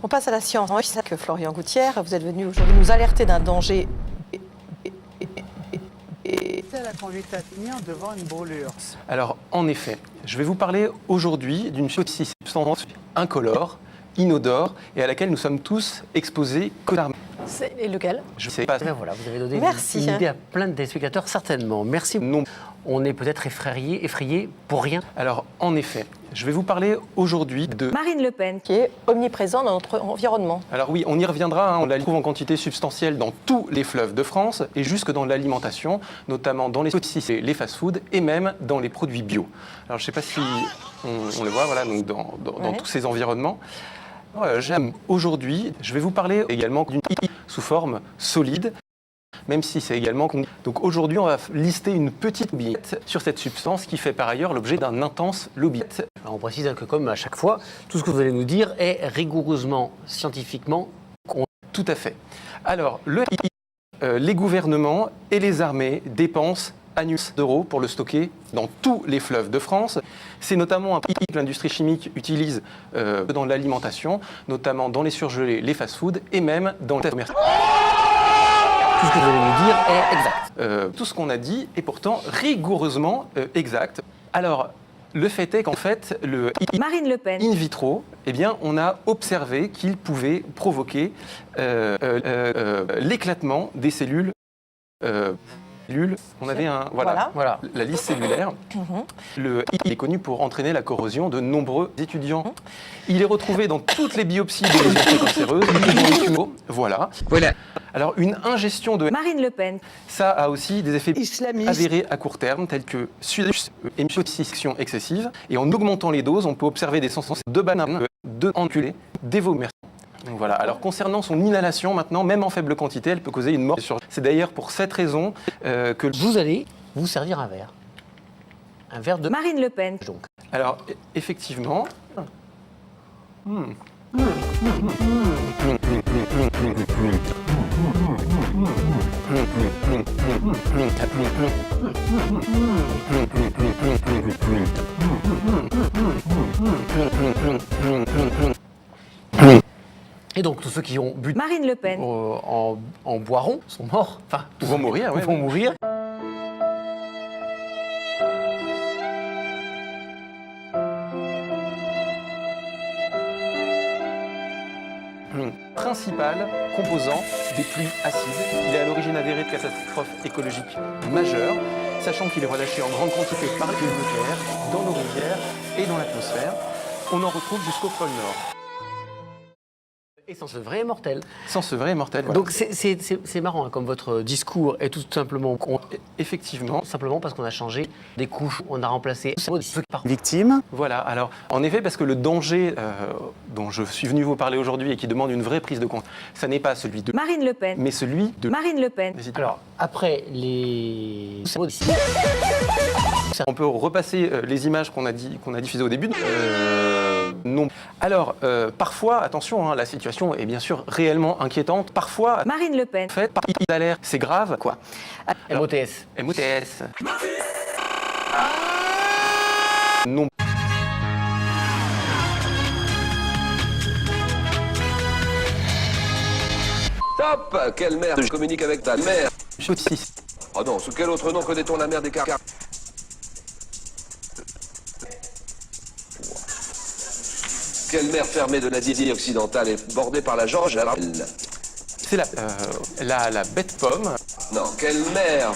On passe à la science. C'est ça que Florian Gouttière, vous êtes venu aujourd'hui nous alerter d'un danger. C'est la conduite à tenir devant une brûlure. Alors, en effet, je vais vous parler aujourd'hui d'une substance incolore, inodore, et à laquelle nous sommes tous exposés quotidiennement. Et lequel? Je ne sais pas. Ben voilà, vous avez donné Merci. une idée à plein de téléspectateurs, certainement. Merci. Non. On est peut-être effrayé pour rien. Alors, en effet, je vais vous parler aujourd'hui de... Marine Le Pen, qui est omniprésent dans notre environnement. Alors oui, on y reviendra, hein, on la trouve en quantité substantielle dans tous les fleuves de France et jusque dans l'alimentation, notamment dans les saucisses et les fast-foods et même dans les produits bio. Alors je ne sais pas si on le voit, voilà, donc dans tous ces environnements. J'aime aujourd'hui, je vais vous parler également d'une sous forme solide, même si c'est également... Donc aujourd'hui, on va lister une petite billette sur cette substance qui fait par ailleurs l'objet d'un intense lobby. Alors on précise que comme à chaque fois, tout ce que vous allez nous dire est rigoureusement, scientifiquement... Tout à fait. Alors, les gouvernements et les armées dépensent annuellement d'euros pour le stocker dans tous les fleuves de France. C'est notamment un prix que l'industrie chimique utilise dans l'alimentation, notamment dans les surgelés, les fast-foods et même dans le commerce. Tout ce que vous allez nous dire est exact. Tout ce qu'on a dit est pourtant rigoureusement exact. Alors, le fait est qu'en fait, le Marine Le Pen. in vitro, eh bien, on a observé qu'il pouvait provoquer l'éclatement des cellules. On avait Voilà. la liste cellulaire. Le il est connu pour entraîner la corrosion de nombreux étudiants. Il est retrouvé dans toutes les biopsies des lésions cancéreuses, dans les tumeurs. Voilà. Alors, une ingestion de Marine Le Pen. ça a aussi des effets Islamiste. avérés à court terme, tels que hématocytisation excessive. Et en augmentant les doses, on peut observer des sensations de banane, de enculé, des vomeurs. Donc voilà. Alors concernant son inhalation, maintenant, même en faible quantité, elle peut causer une mort. C'est d'ailleurs pour cette raison que... Vous allez vous servir un verre. Un verre de... Marine Le Pen. Donc. Alors, effectivement... Et donc tous ceux qui ont bu Marine Le Pen. en boiron sont morts. Enfin, Ils vont mourir, oui. vont mourir. Principal composant des pluies acides. Il est à l'origine avérée de catastrophes écologiques majeures, sachant qu'il est relâché en grande quantité par les nucléaires, dans nos rivières et dans l'atmosphère. On en retrouve jusqu'au pôle Nord. Et sans ce vrai mortel. Sans ce vrai mortel. Voilà. Donc c'est marrant, hein, comme votre discours est tout simplement Effectivement. simplement parce qu'on a changé des couches, on a remplacé ceux qui par Victime. Voilà, alors en effet, parce que le danger dont je suis venu vous parler aujourd'hui et qui demande une vraie prise de compte, ça n'est pas celui de... Marine Le Pen. mais celui de... Marine Le Pen. N'hésitez Alors, après les... On peut repasser les images qu'on a diffusées au début. Non. Alors, parfois, attention, hein, la situation est bien sûr réellement inquiétante. Parfois, Marine Le Pen. en fait, par d'alerte, c'est grave, quoi. Alors, MOTS. MOTS. Non. Top! Quelle merde! Je communique avec ta mère! Saucisse. Oh non, sous quel autre nom connaît-on la mère des carcars? Quelle mer fermée de l'Asie occidentale est bordée par la George? Alors... C'est la bête pomme. Non, quelle mer?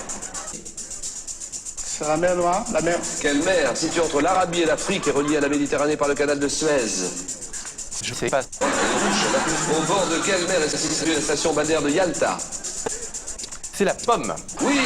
C'est la mer Noire, la mer. Quelle mer située entre l'Arabie et l'Afrique et reliée à la Méditerranée par le canal de Suez? Je sais pas. Au bord de quelle mer est située la station balnéaire de Yalta? C'est la pomme. Oui!